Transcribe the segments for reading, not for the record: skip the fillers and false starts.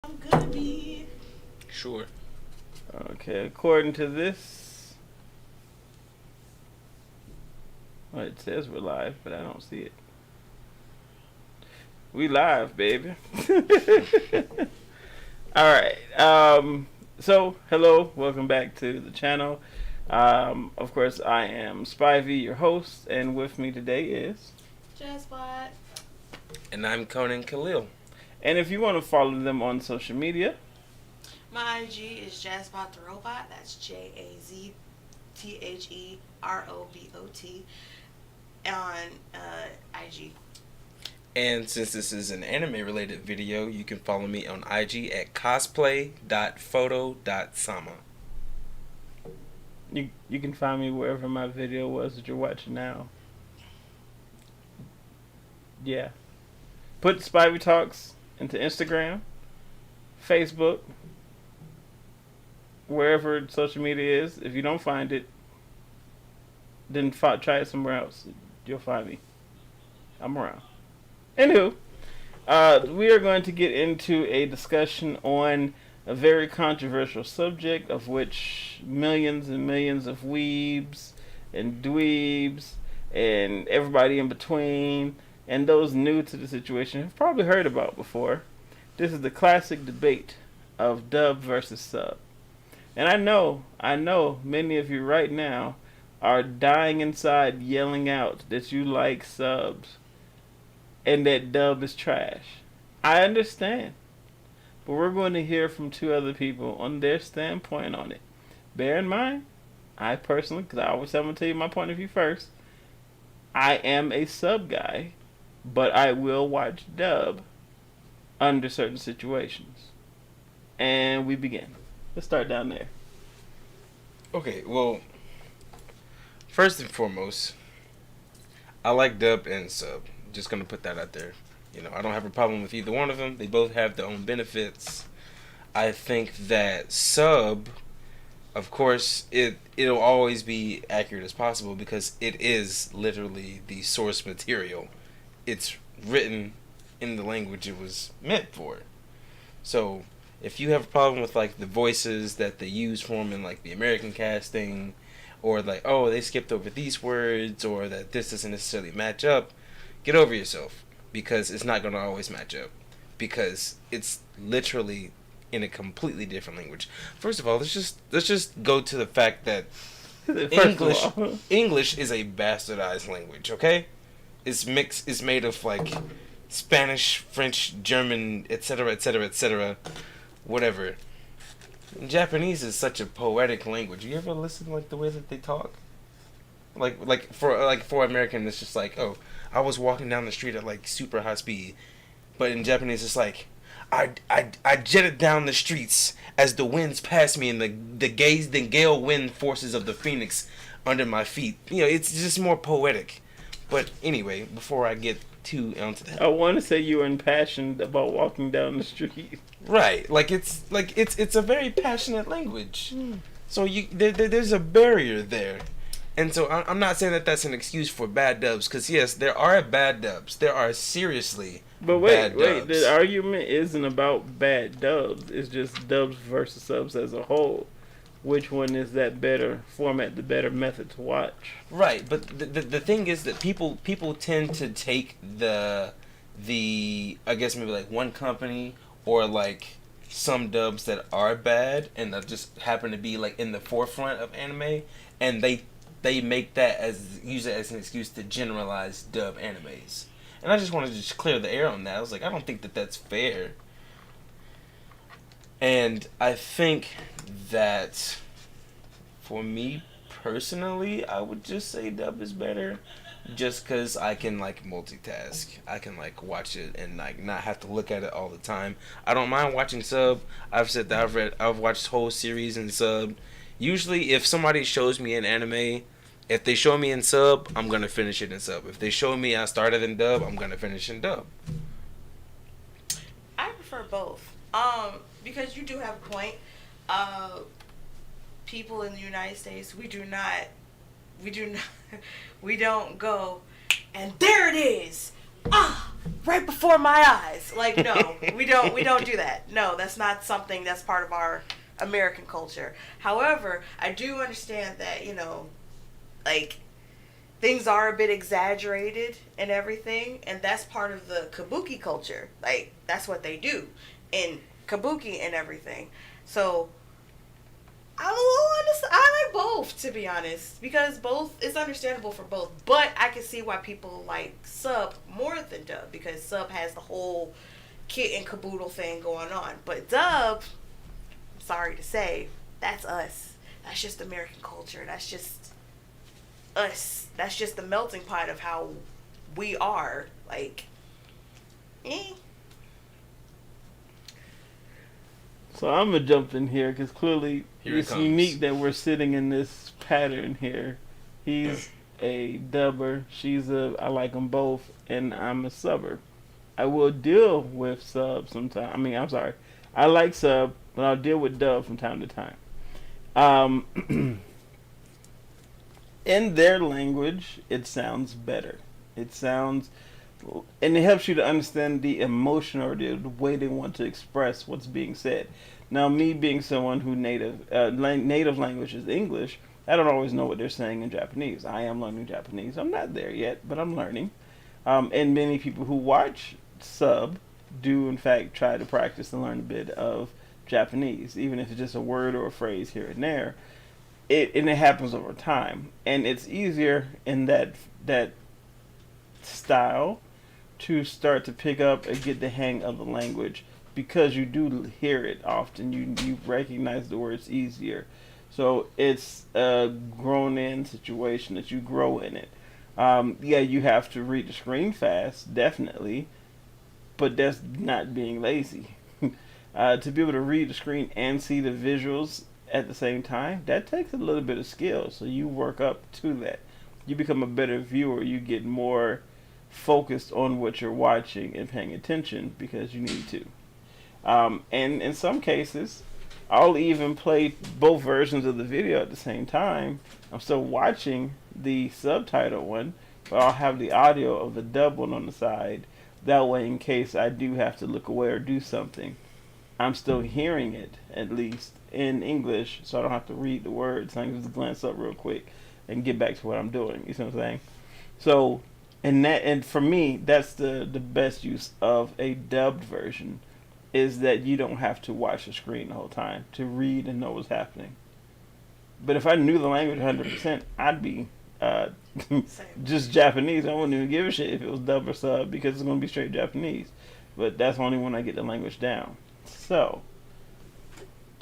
I'm gonna be. Sure. Okay, according to this, well, it says we're live, but I don't see it. We live, baby. All right. So, hello, welcome back to the channel. Of course, I am Spivey, your host, and with me today is. Jazzbot. And I'm Conan Khalil. And if you want to follow them on social media, My IG is Jazzbot the Robot. That's JazTheRobot on IG. And since this is an anime related video, you can follow me on IG at cosplay.photo.sama. you can find me wherever my video was that you're watching now. Yeah. Put Spivey Talks into Instagram, Facebook, wherever social media is. If you don't find it, then try it somewhere else. You'll find me. I'm around. Anywho, we are going to get into a discussion on a very controversial subject of which millions and millions of weebs and dweebs and everybody in between and those new to the situation have probably heard about before. This is the classic debate of dub versus sub. And I know many of you right now are dying inside yelling out that you like subs and that dub is trash. I understand. But we're going to hear from two other people on their standpoint on it. Bear in mind, I personally, because I always have to tell you my point of view first, I am a sub guy, but I will watch dub under certain situations. And we begin. Let's start down there. Okay, well, first and foremost, I like dub and sub. Just gonna put that out there. I don't have a problem with either one of them. They both have their own benefits. I think that sub, of course, it'll always be accurate as possible because it is literally the source material. It's written in the language it was meant for. So if you have a problem with like the voices that they use for them in like the American casting, or like, oh, they skipped over these words, or that this doesn't necessarily match up, get over yourself, because it's not going to always match up, because it's literally in a completely different language. First of all, let's just go to the fact that English is a bastardized language. Okay, it's made of like Spanish, French, German, etc., etc., etc., whatever. Japanese is such a poetic language. You ever listen to like the way that they talk? Like for American, it's just like, oh, I was walking down the street at like super high speed, but in Japanese it's like, I jetted down the streets as the winds passed me and the gale wind forces of the phoenix under my feet. It's just more poetic. But anyway, before I get too onto that, I want to say you were impassioned about walking down the street. right? It's a very passionate language. So there's a barrier there. And so I'm not saying that that's an excuse for bad dubs, because yes, there are bad dubs. There are seriously But bad wait, dubs. the argument isn't about bad dubs. It's just dubs versus subs as a whole. Which one is that better format, the better method to watch? Right, but the thing is that people tend to take the I guess maybe like one company or like some dubs that are bad and that just happen to be like in the forefront of anime, and they make that use it as an excuse to generalize dub animes. And I just wanted to just clear the air on that. I was like, I don't think that that's fair. And I think that for me personally, I would just say dub is better, just because I can like multitask. I can like watch it and like not have to look at it all the time. I don't mind watching sub. I've said that I've watched whole series in sub. Usually, if somebody shows me an anime, if they show me in sub, I'm gonna finish it in sub. If they show me I started in dub, I'm gonna finish in dub. I prefer both. Because you do have a point. People in the United States, we do not, we don't go, and there it is. right before my eyes. Like, no, we don't do that. No, that's not something that's part of our American culture. However, I do understand that, like, things are a bit exaggerated and everything, and that's part of the kabuki culture. Like, that's what they do in kabuki and everything. So I'm a little honest. I like both, to be honest, because both, it's understandable for both. But I can see why people like sub more than dub, because sub has the whole kit and caboodle thing going on. But dub, I'm sorry to say, that's us. That's just American culture. That's just us. That's just the melting pot of how we are. Like, So I'm gonna jump in here because clearly Here it it's comes. unique that we're sitting in this pattern here. He's a dubber, I like them both, and I'm a subber. I will deal with sub sometimes. I mean, I'm sorry, I like sub, but I'll deal with dub from time to time. In their language, it sounds better. It sounds, and it helps you to understand the emotion or the way they want to express what's being said. Now, me being someone who native language is English, I don't always know what they're saying in Japanese. I am learning Japanese. I'm not there yet, but I'm learning. And many people who watch sub do, in fact, try to practice and learn a bit of Japanese, even if it's just a word or a phrase here and there. And it happens over time, and it's easier in that style to start to pick up and get the hang of the language, because you do hear it often. You recognize the words easier. So it's a grown-in situation that you grow in it. Yeah, you have to read the screen fast, definitely, but that's not being lazy. To be able to read the screen and see the visuals at the same time, that takes a little bit of skill. So you work up to that. You become a better viewer. You get more focused on what you're watching and paying attention because you need to. And in some cases, I'll even play both versions of the video at the same time. I'm still watching the subtitle one, but I'll have the audio of the dub one on the side. That way, in case I do have to look away or do something, I'm still hearing it, at least, in English, so I don't have to read the words. I can just glance up real quick and get back to what I'm doing. You see what I'm saying? So, and for me, that's the best use of a dubbed version, is that you don't have to watch the screen the whole time to read and know what's happening. But if I knew the language 100%, I'd be just Japanese. I wouldn't even give a shit if it was dub or sub, because it's going to be straight Japanese. But that's only when I get the language down. So,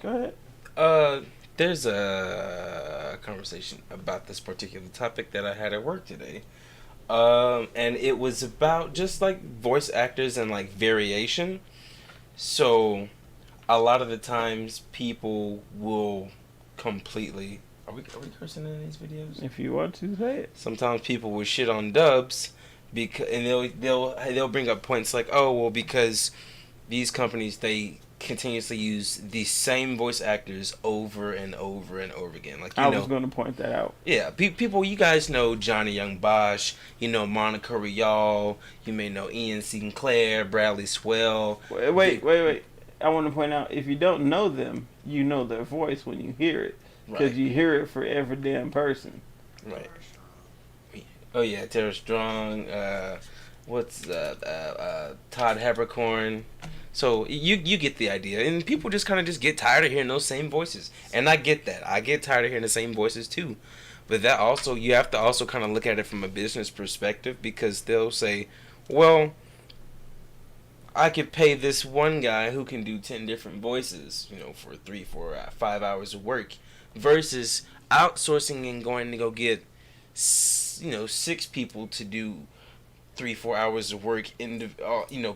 go ahead. There's a conversation about this particular topic that I had at work today. And it was about just like voice actors and like variation. So, a lot of the times people will completely. Are we cursing in these videos? If you want to, say it. Sometimes people will shit on dubs, and they'll bring up points like, oh well, because these companies, they continuously use the same voice actors over and over and over again. Like, I was going to point that out. Yeah, people, you guys know Johnny Young Bosch, you know Monica Rial, you may know Ian Sinclair, Bradley Swell. Wait. I want to point out, if you don't know them, you know their voice when you hear it. Because you hear it for every damn person. Right. Oh yeah, Tara Strong, Todd Habercorn. So you get the idea, and people just kind of just get tired of hearing those same voices, and I get that. I get tired of hearing the same voices too, but that also, you have to also kind of look at it from a business perspective, because they'll say, well, I could pay this one guy who can do 10 different voices, for 3, 4, 5 hours of work, versus outsourcing and going to go get 6 people to do 3, 4 hours of work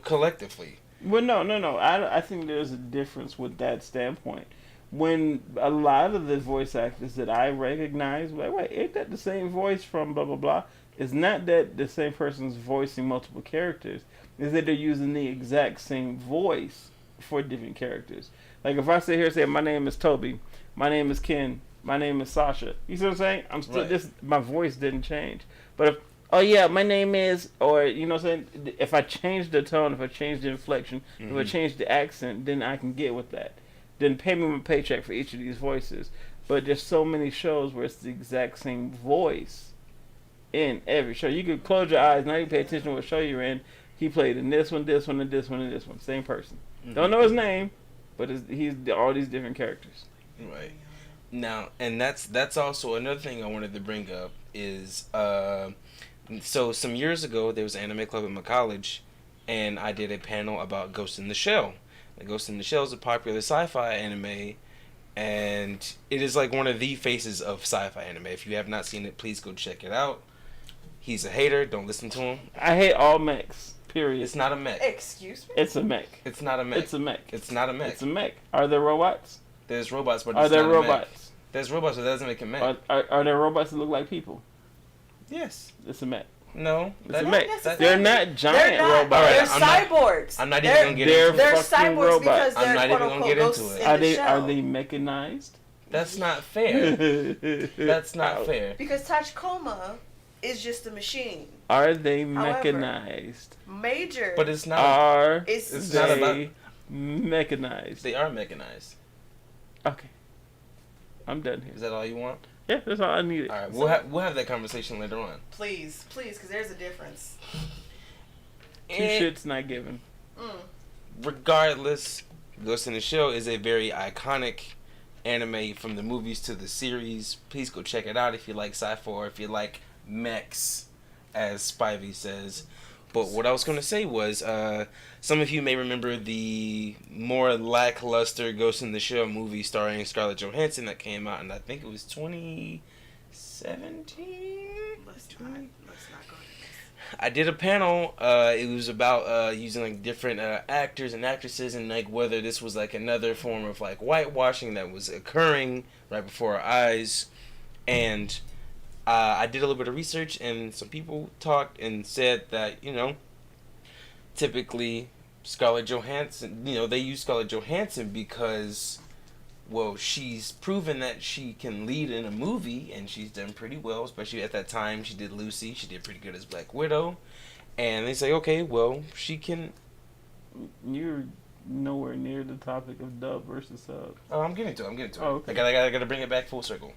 collectively. Well, no. I think there's a difference with that standpoint. When a lot of the voice actors that I recognize, wait, ain't that the same voice from blah, blah, blah? It's not that the same person's voicing multiple characters. It's that they're using the exact same voice for different characters. Like, if I sit here and say, my name is Toby, my name is Ken, my name is Sasha. You see what I'm saying? I'm still, right. My voice didn't change. But if oh yeah, my name is, or you know what I'm saying. If I change the tone, if I change the inflection, if I change the accent, then I can get with that. Then pay me my paycheck for each of these voices. But there's so many shows where it's the exact same voice in every show. You could close your eyes, now you pay attention to what show you're in. He played in this one, this one, and this one, and this one. Same person. Don't know his name, but he's all these different characters. Right. Now, and that's also another thing I wanted to bring up is so some years ago there was an anime club at my college, and I did a panel about Ghost in the Shell. Ghost in the Shell is a popular sci-fi anime, and it is like one of the faces of sci-fi anime. If you have not seen it, please go check it out. He's a hater. Don't listen to him. I hate all mechs. Period. It's not a mech. Excuse me? It's a mech. It's not a mech. It's a mech. It's not a mech. It's a mech. Are there robots? There's robots, but Are it's there not a mech. robots? There's robots, but that doesn't make a mech. Are there robots that look like people? Yes. It's a mech. No. It's a Not mech. necessarily. They're not giant They're not. robots. They're I'm not- cyborgs. I'm not even They're- gonna get They're into They're it. fucking cyborgs robots. because I'm they're not even quote gonna unquote get into ghosts it. in Are the they shell. mechanized? That's not fair. That's not fair. Because Tachikoma is just a machine. Are they However, mechanized? Major. But it's not. Are It's not they about- mechanized? They are mechanized. Okay. I'm done here. Is that all you want? Yeah, that's all I needed. All right. We'll have that conversation later on. please, because there's a difference. Two And shits not given. regardless, Ghost in the Shell is a very iconic anime from the movies to the series. Please go check it out if you like sci-fi or if you like mechs, as Spivey says. But what I was going to say was, some of you may remember the more lackluster Ghost in the Shell movie starring Scarlett Johansson that came out, and I think it was 2017. Let's not go into this. I did a panel. It was about using like different actors and actresses, and like whether this was like another form of like whitewashing that was occurring right before our eyes. And I did a little bit of research, and some people talked and said that typically Scarlett Johansson, they use Scarlett Johansson because, well, she's proven that she can lead in a movie, and she's done pretty well, especially at that time. She did Lucy. She did pretty good as Black Widow. And they say, okay, well, she can... You're nowhere near the topic of dub versus sub. Oh, I'm getting to it. Oh, okay. I gotta bring it back full circle.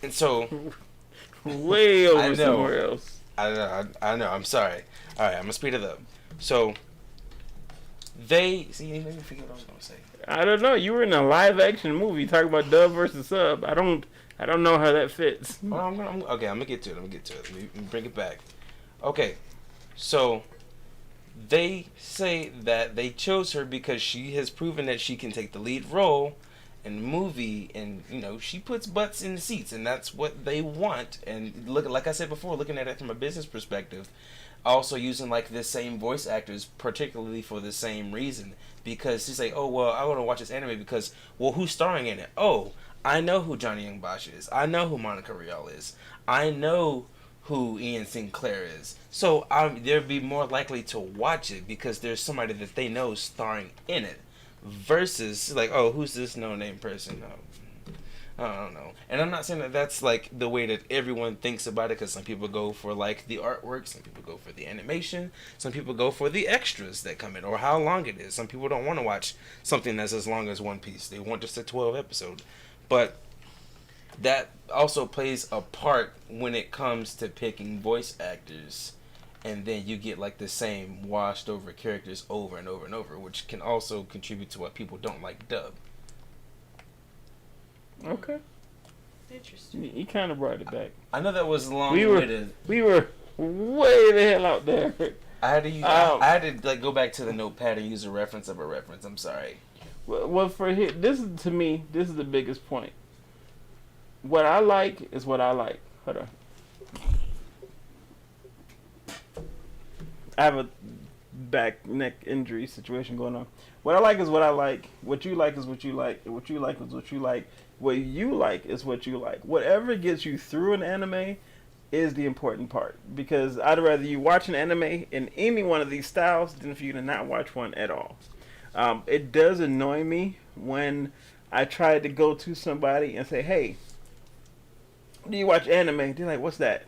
And so... Way over I know. somewhere else. I know. I'm sorry. All right, I'm gonna speed it up. So... They... See, you made me forget what I was gonna say. I don't know. You were in a live action movie talking about dub versus sub. I don't know how that fits. Well, I'm gonna get to it. Let me bring it back. Okay, so they say that they chose her because she has proven that she can take the lead role in the movie, and she puts butts in the seats, and that's what they want. And look, like I said before, looking at it from a business perspective, also using like the same voice actors, particularly for the same reason. Because she's like, oh, well, I want to watch this anime because, well, who's starring in it? Oh, I know who Johnny Young Bosch is. I know who Monica Rial is. I know who Ian Sinclair is. So they'd be more likely to watch it because there's somebody that they know starring in it. Versus, like, oh, who's this no-name person? I don't know. And I'm not saying that that's, like, the way that everyone thinks about it, because some people go for, like, the artwork, some people go for the animation, some people go for the extras that come in, or how long it is. Some people don't want to watch something that's as long as One Piece. They want just a 12 episode. But that also plays a part when it comes to picking voice actors, and then you get, like, the same washed-over characters over and over and over, which can also contribute to what people don't like dub. Okay. Interesting. You kind of brought it back. I know that was long. We were way the hell out there. I had to use. I had to like go back to the notepad and use a reference of a reference. I'm sorry. Well, this is to me. This is the biggest point. What I like is what I like. Hold on. I have a back neck injury situation going on. What I like is what I like. What you like is what you like. What you like is what you like. What you like is what you like. Whatever gets you through an anime is the important part. Because I'd rather you watch an anime in any one of these styles than for you to not watch one at all. It does annoy me when I try to go to somebody and say, hey, do you watch anime? They're like, what's that?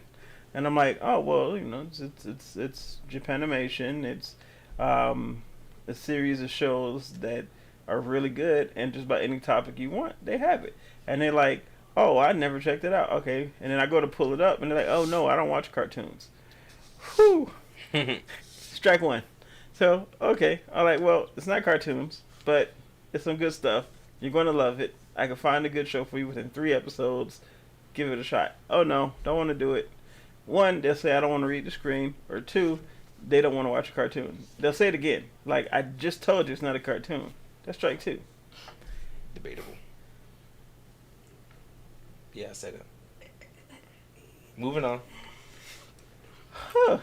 And I'm like, oh well, it's Japanimation. It's a series of shows that are really good, and just about any topic you want, they have it. And they're like, oh, I never checked it out. Okay, and then I go to pull it up, and they're like, oh no, I don't watch cartoons. Whew. Strike one. So okay, I'm like, well, it's not cartoons, but it's some good stuff. You're gonna love it. I can find a good show for you within 3 episodes. Give it a shot. Oh no, don't want to do it. 1, they'll say I don't want to read the screen, or 2, they don't want to watch a cartoon. They'll say it again. Like, I just told you it's not a cartoon. That's strike 2. Debatable. Yeah, I said it. Moving on. Huh.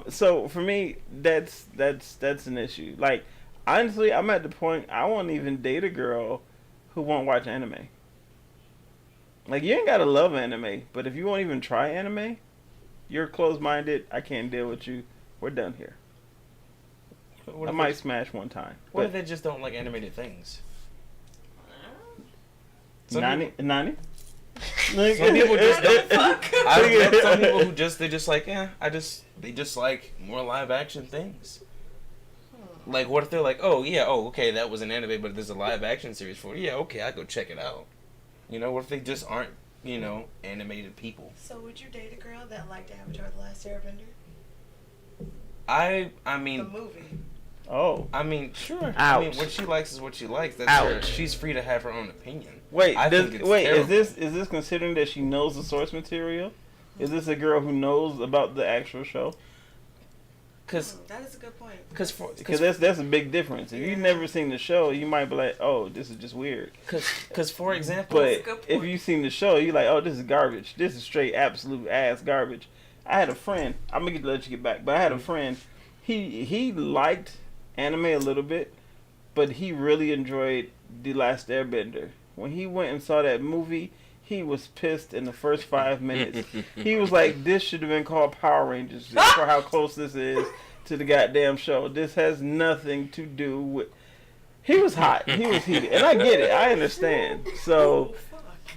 So for me, that's an issue. Like, honestly, I'm at the point I won't even date a girl who won't watch anime. Like, you ain't gotta love anime, but if you won't even try anime, you're closed-minded. I can't deal with you. We're done here. I might smash one time. What if they just don't like animated things? Nani? Some people just don't. I've met some people who they just like, they just like more live action things. Like, what if they're like, okay, that was an anime, but there's a live action series for it. Yeah, okay, I'll go check it out. You know, what if they just aren't, animated people? So would you date a girl that liked Avatar: The Last Airbender? I mean... The movie. Oh. I mean, sure. Ouch. I mean, what she likes is what she likes. That's her. She's free to have her own opinion. Wait, terrible. is this considering that she knows the source material? Is this a girl who knows about the actual show? That is a good point. Because that's a big difference. If you've never seen the show, you might be like, oh, this is just weird. Because for example... But if you've seen the show, you're like, oh, this is garbage. This is straight absolute ass garbage. I had a friend. I'm going to let you get back. But I had a friend. He liked anime a little bit, but he really enjoyed The Last Airbender. When he went and saw that movie, he was pissed in the first 5 minutes. He was like, this should have been called Power Rangers for how close this is to the goddamn show. This has nothing to do with... He was hot. He was heated. And I get it. I understand. So,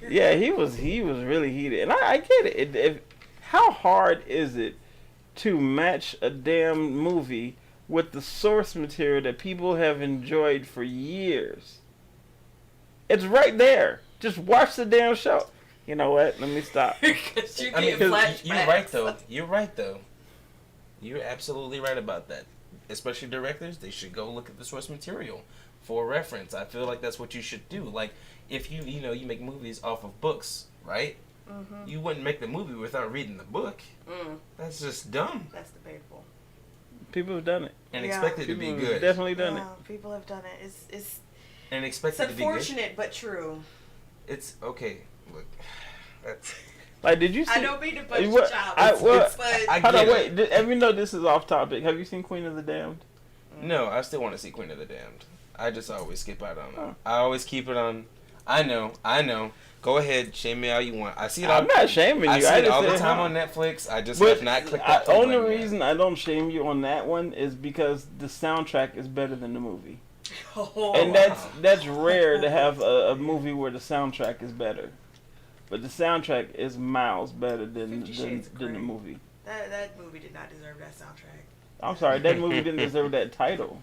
yeah, he was really heated. And I get it. How hard is it to match a damn movie with the source material that people have enjoyed for years? It's right there. Just watch the damn show. You know what? Let me stop. You're right though. You're right though. You're absolutely right about that. Especially directors, they should go look at the source material for reference. I feel like that's what you should do. Like, if you make movies off of books, right? Mm-hmm. You wouldn't make the movie without reading the book. That's just dumb. That's debatable. People have done it. And expect it to be good. Definitely done it. People have done it. It's and expect it to be good. It's unfortunate, but true. It's okay. Look, that's... Like, did you see... I don't mean to bust your job. Hold on, wait. Even though this is off topic, have you seen Queen of the Damned? No, I still want to see Queen of the Damned. I just always skip out on it. I always keep it on... I know. Go ahead, shame me all you want. I see it. I'm not shaming you. I see it all the time on Netflix. I just have not clicked that. The only reason I don't shame you on that one is because the soundtrack is better than the movie. And that's rare to have a movie where the soundtrack is better. But the soundtrack is miles better than the movie. That movie did not deserve that soundtrack. I'm sorry, that movie didn't deserve that title.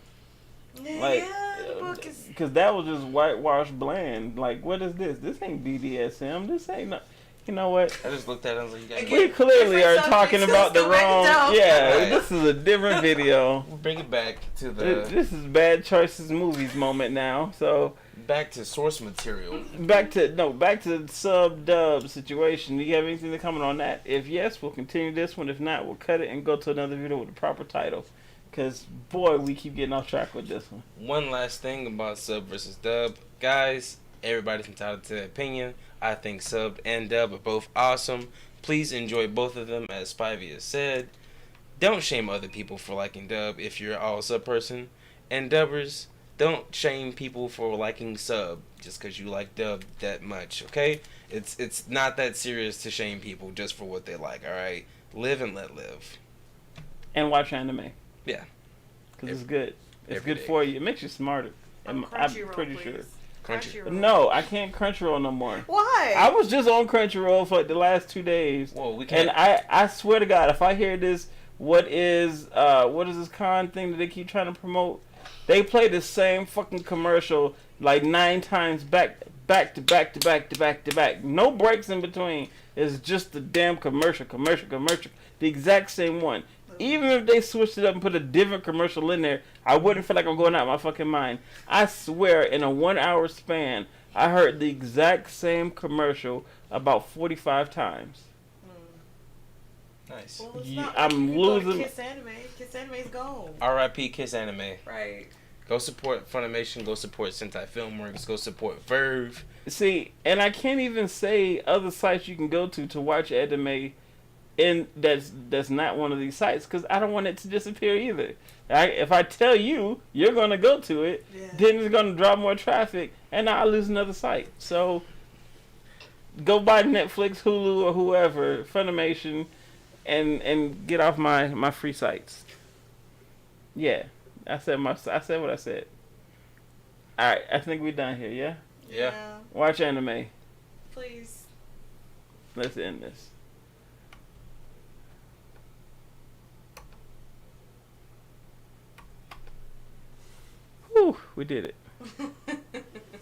Like, the book is... Because that was just whitewashed bland. Like, what is this? This ain't BDSM. This ain't no... You know what? I just looked at it and was like, we clearly are talking about the wrong... Yeah, right. This is a different video. We'll bring it back to the... This is Bad Choices Movies moment now, so... Back to source material. Back to sub-dub situation. Do you have anything to comment on that? If yes, we'll continue this one. If not, we'll cut it and go to another video with a proper title. Because, boy, we keep getting off track with this one. One last thing about sub versus dub. Guys, everybody's entitled to their opinion. I think sub and dub are both awesome. Please enjoy both of them, as Spivey has said. Don't shame other people for liking dub if you're all sub person. And dubbers, don't shame people for liking sub just because you like dub that much, okay? It's not that serious to shame people just for what they like, alright? Live and let live. And watch anime. Yeah. Because it's good. It's good for you. It makes you smarter. I'm pretty sure. Crunchyroll. No, I can't Crunchyroll no more. Why? I was just on Crunchyroll for like the last 2 days. Whoa, we can't. And I swear to God, if I hear this, what is this con thing that they keep trying to promote? They play the same fucking commercial like 9 times back to back. No breaks in between. It's just the damn commercial. The exact same one. Even if they switched it up and put a different commercial in there, I wouldn't feel like I'm going out of my fucking mind. I swear, in a 1 hour span, I heard the exact same commercial about 45 times. Nice. Well, it's You- not I'm like you go to losing- Kiss Anime. Kiss Anime's gone. R.I.P. Kiss Anime. Right. Go support Funimation. Go support Sentai Filmworks. Go support Verve. See, and I can't even say other sites you can go to watch anime, and that's not one of these sites because I don't want it to disappear either. If I tell you, you're gonna go to it, Yeah. then it's gonna draw more traffic, and I'll lose another site. So go buy Netflix, Hulu, or whoever, Funimation, and get off my free sites. Yeah, I said what I said. All right, I think we're done here. Yeah, Yeah. watch anime. Please. Let's end this. Whew, we did it.